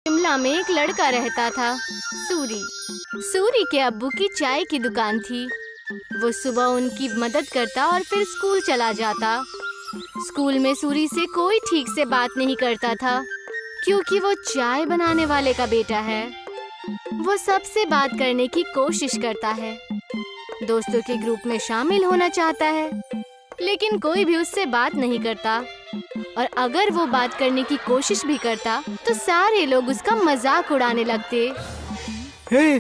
शिमला में एक लड़का रहता था, सूरी। सूरी के अब्बू की चाय की दुकान थी। वो सुबह उनकी मदद करता और फिर स्कूल चला जाता। स्कूल में सूरी से कोई ठीक से बात नहीं करता था, क्योंकि वो चाय बनाने वाले का बेटा है। वो सबसे बात करने की कोशिश करता है, दोस्तों के ग्रुप में शामिल होना चाहता है, लेकिन कोई भी उससे बात नहीं करता। और अगर वो बात करने की कोशिश भी करता तो सारे लोग उसका मजाक उड़ाने लगते। हे,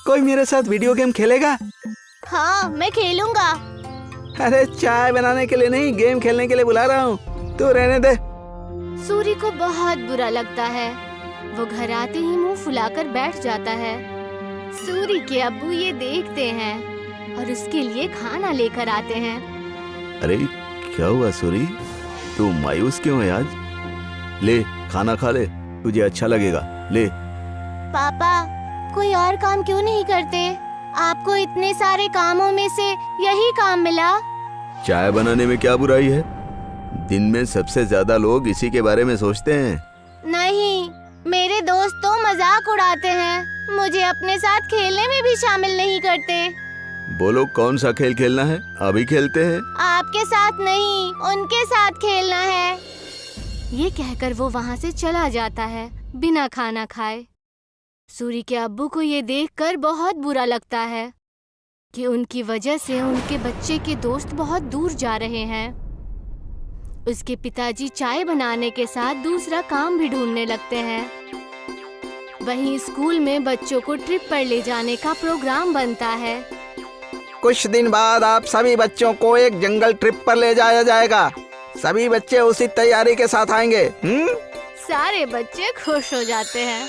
कोई मेरे साथ वीडियो गेम खेलेगा? हाँ, मैं खेलूंगा। अरे चाय बनाने के लिए नहीं, गेम खेलने के लिए बुला रहा हूँ, तू रहने दे। सूरी को बहुत बुरा लगता है। वो घर आते ही मुंह फुलाकर बैठ जाता है। सूरी के अब्बू ये देखते हैं और उसके लिए खाना लेकर आते हैं। अरे क्या हुआ सूरी, तू मायूस क्यों है आज? ले खाना खा ले, तुझे अच्छा लगेगा, ले। पापा, कोई और काम क्यों नहीं करते? आपको इतने सारे कामों में से यही काम मिला। चाय बनाने में क्या बुराई है? दिन में सबसे ज्यादा लोग इसी के बारे में सोचते हैं। नहीं, मेरे दोस्त तो मजाक उड़ाते हैं, मुझे अपने साथ खेलने में भी शामिल नहीं करते। बोलो कौन सा खेल खेलना है, अभी खेलते हैं। आपके साथ नहीं, उनके साथ खेलना है। ये कहकर वो वहाँ से चला जाता है बिना खाना खाए। सूरी के अब्बू को ये देखकर बहुत बुरा लगता है कि उनकी वजह से उनके बच्चे के दोस्त बहुत दूर जा रहे हैं। उसके पिताजी चाय बनाने के साथ दूसरा काम भी ढूंढने लगते हैं। वहीं स्कूल में बच्चों को ट्रिप पर ले जाने का प्रोग्राम बनता है। कुछ दिन बाद आप सभी बच्चों को एक जंगल ट्रिप पर ले जाया जाएगा। सभी बच्चे उसी तैयारी के साथ आएंगे। सारे बच्चे खुश हो जाते हैं।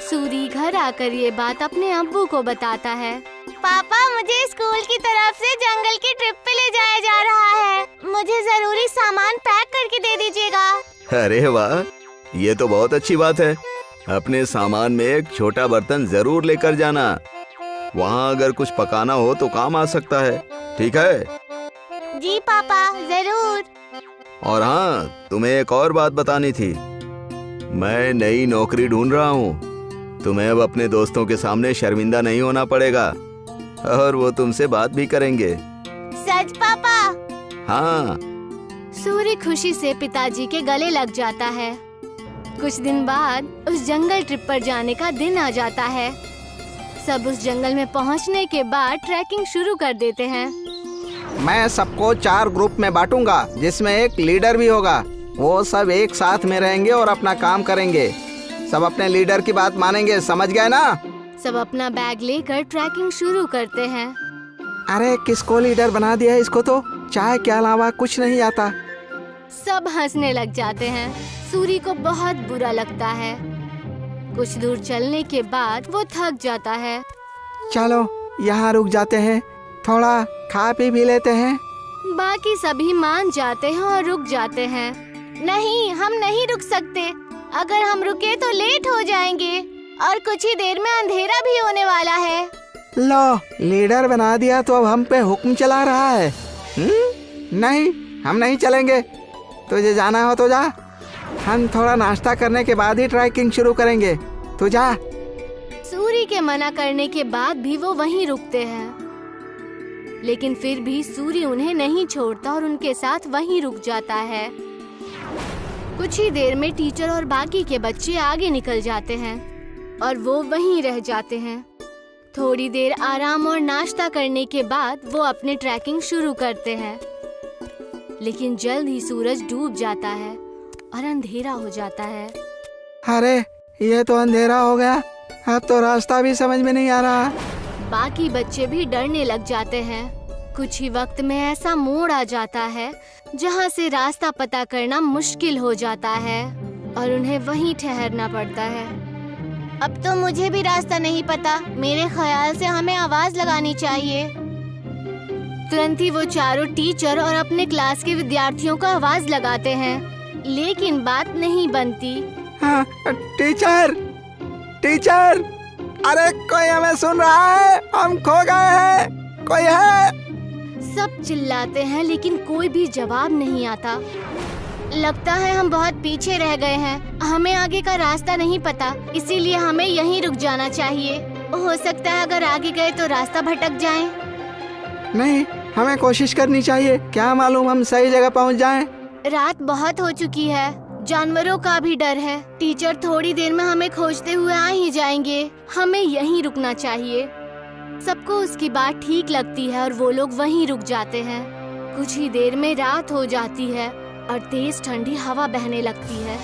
सूरी घर आकर ये बात अपने अब्बू को बताता है। पापा, मुझे स्कूल की तरफ से जंगल की ट्रिप पे ले जाया जा रहा है। मुझे जरूरी सामान पैक करके दे दीजिएगा। अरे वाह, ये तो बहुत अच्छी बात है। अपने सामान में एक छोटा बर्तन जरूर लेकर जाना। वहाँ अगर कुछ पकाना हो तो काम आ सकता है, ठीक है? जी पापा, जरूर। और हाँ, तुम्हें एक और बात बतानी थी। मैं नई नौकरी ढूंढ रहा हूँ। तुम्हें अब अपने दोस्तों के सामने शर्मिंदा नहीं होना पड़ेगा और वो तुमसे बात भी करेंगे। सच पापा? हाँ। सूरी खुशी से पिताजी के गले लग जाता है। कुछ दिन बाद उस जंगल ट्रिप पर जाने का दिन आ जाता है। सब उस जंगल में पहुंचने के बाद ट्रैकिंग शुरू कर देते हैं। मैं सबको 4 ग्रुप में बांटूंगा, जिसमें एक लीडर भी होगा। वो सब एक साथ में रहेंगे और अपना काम करेंगे। सब अपने लीडर की बात मानेंगे, समझ गए ना? सब अपना बैग लेकर ट्रैकिंग शुरू करते हैं। अरे किसको लीडर बना दिया? इसको तो चाय के अलावा कुछ नहीं आता। सब हंसने लग जाते हैं। सूरी को बहुत बुरा लगता है। कुछ दूर चलने के बाद वो थक जाता है। चलो यहाँ रुक जाते हैं, थोड़ा खा पी भी लेते हैं। बाकी सभी मान जाते हैं और रुक जाते हैं। नहीं, हम नहीं रुक सकते। अगर हम रुके तो लेट हो जाएंगे और कुछ ही देर में अंधेरा भी होने वाला है। लो, लीडर बना दिया तो अब हम पे हुक्म चला रहा है। नहीं, हम नहीं चलेंगे। तुझे जाना हो तो जा। हम थोड़ा नाश्ता करने के बाद ही ट्रैकिंग शुरू करेंगे। तू जा। सूरी के मना करने के बाद भी वो वहीं रुकते हैं, लेकिन फिर भी सूरी उन्हें नहीं छोड़ता और उनके साथ वहीं रुक जाता है। कुछ ही देर में टीचर और बाकी के बच्चे आगे निकल जाते हैं और वो वहीं रह जाते हैं। थोड़ी देर आराम और नाश्ता करने के बाद वो अपनी ट्रैकिंग शुरू करते हैं, लेकिन जल्द ही सूरज डूब जाता है और अंधेरा हो जाता है। अरे ये तो अंधेरा हो गया, अब तो रास्ता भी समझ में नहीं आ रहा। बाकी बच्चे भी डरने लग जाते हैं। कुछ ही वक्त में ऐसा मोड़ आ जाता है जहाँ से रास्ता पता करना मुश्किल हो जाता है और उन्हें वहीं ठहरना पड़ता है। अब तो मुझे भी रास्ता नहीं पता। मेरे ख्याल से हमें आवाज लगानी चाहिए। तुरंत ही वो चारों टीचर और अपने क्लास के विद्यार्थियों को आवाज लगाते हैं, लेकिन बात नहीं बनती। हाँ, टीचर, टीचर, अरे कोई हमें सुन रहा है? हम खो गए हैं, कोई है? सब चिल्लाते हैं लेकिन कोई भी जवाब नहीं आता। लगता है हम बहुत पीछे रह गए हैं। हमें आगे का रास्ता नहीं पता, इसीलिए हमें यहीं रुक जाना चाहिए। हो सकता है अगर आगे गए तो रास्ता भटक जाएं। नहीं, हमें कोशिश करनी चाहिए। क्या मालूम हम सही जगह पहुंच जाएं। रात बहुत हो चुकी है, जानवरों का भी डर है। टीचर थोड़ी देर में हमें खोजते हुए आ ही जाएंगे। हमें यहीं रुकना चाहिए। सबको उसकी बात ठीक लगती है और वो लोग वहीं रुक जाते हैं। कुछ ही देर में रात हो जाती है और तेज ठंडी हवा बहने लगती है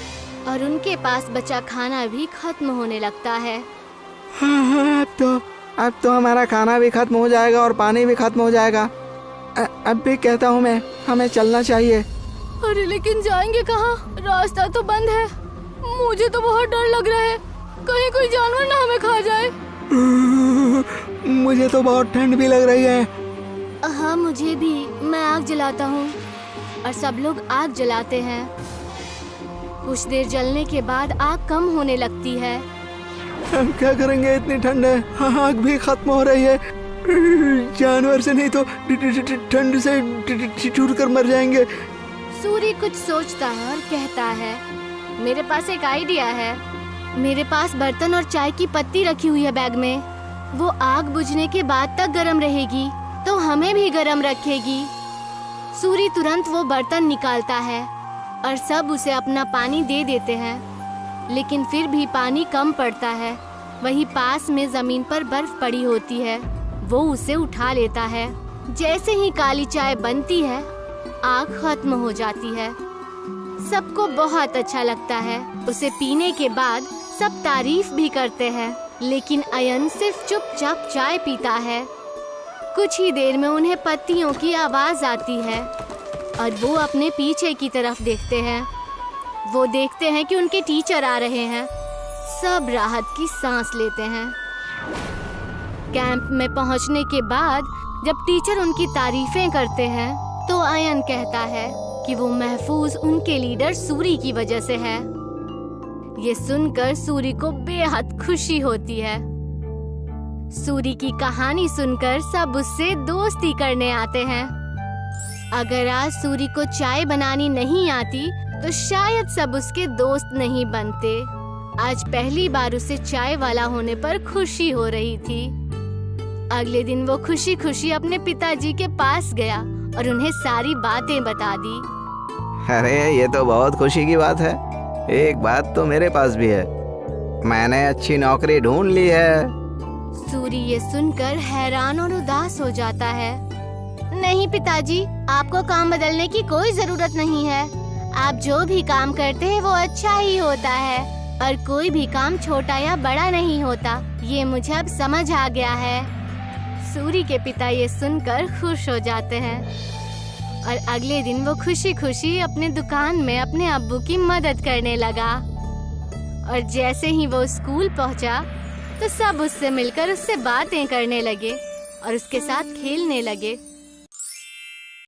और उनके पास बचा खाना भी खत्म होने लगता है। हाँ, अब तो हमारा खाना भी खत्म हो जाएगा और पानी भी खत्म हो जाएगा। अब भी कहता हूँ मैं, हमें चलना चाहिए। अरे लेकिन जाएंगे कहाँ? रास्ता तो बंद है। मुझे तो बहुत डर लग रहा है, कहीं कोई जानवर ना हमें खा जाए। मुझे तो बहुत ठंड भी लग रही है। हाँ मुझे भी। मैं आग जलाता हूँ और सब लोग आग जलाते हैं। कुछ देर जलने के बाद आग कम होने लगती है। हम क्या करेंगे, इतनी ठंड है, आग भी खत्म हो रही है। जानवर से नहीं तो ठंड से चूर कर मर जाएंगे। सूरी कुछ सोचता है और कहता है, मेरे पास एक आइडिया है। मेरे पास बर्तन और चाय की पत्ती रखी हुई है बैग में। वो आग बुझने के बाद तक गर्म रहेगी तो हमें भी गर्म रखेगी। सूरी तुरंत वो बर्तन निकालता है और सब उसे अपना पानी दे देते हैं, लेकिन फिर भी पानी कम पड़ता है। वहीं पास में जमीन पर बर्फ पड़ी होती है। वो उसे उठा लेता है। जैसे ही काली चाय बनती है, आग खत्म हो जाती है। सबको बहुत अच्छा लगता है। उसे पीने के बाद सब तारीफ भी करते हैं, लेकिन अयन सिर्फ चुपचाप चाय पीता है। कुछ ही देर में उन्हें पत्तियों की आवाज आती है और वो अपने पीछे की तरफ देखते हैं। वो देखते हैं कि उनके टीचर आ रहे हैं। सब राहत की सांस लेते हैं। कैंप में पहुंचने के बाद जब टीचर उनकी तारीफें करते हैं तो अयन कहता है कि वो महफूज उनके लीडर सूरी की वजह से है। ये सुनकर सूरी को बेहद खुशी होती है। सूरी की कहानी सुनकर सब उससे दोस्ती करने आते हैं। अगर आज सूरी को चाय बनानी नहीं आती तो शायद सब उसके दोस्त नहीं बनते। आज पहली बार उसे चाय वाला होने पर खुशी हो रही थी। अगले दिन वो खुशी खुशी अपने पिताजी के पास गया और उन्हें सारी बातें बता दी। अरे ये तो बहुत खुशी की बात है। एक बात तो मेरे पास भी है, मैंने अच्छी नौकरी ढूंढ ली है। सूरी ये सुनकर हैरान और उदास हो जाता है। नहीं पिताजी, आपको काम बदलने की कोई जरूरत नहीं है। आप जो भी काम करते हैं वो अच्छा ही होता है और कोई भी काम छोटा या बड़ा नहीं होता। ये मुझे अब समझ आ गया है। सूरी के पिता ये सुनकर खुश हो जाते हैं और अगले दिन वो खुशी खुशी अपने दुकान में अपने अब्बू की मदद करने लगा। और जैसे ही वो स्कूल पहुंचा तो सब उससे मिलकर उससे बातें करने लगे और उसके साथ खेलने लगे।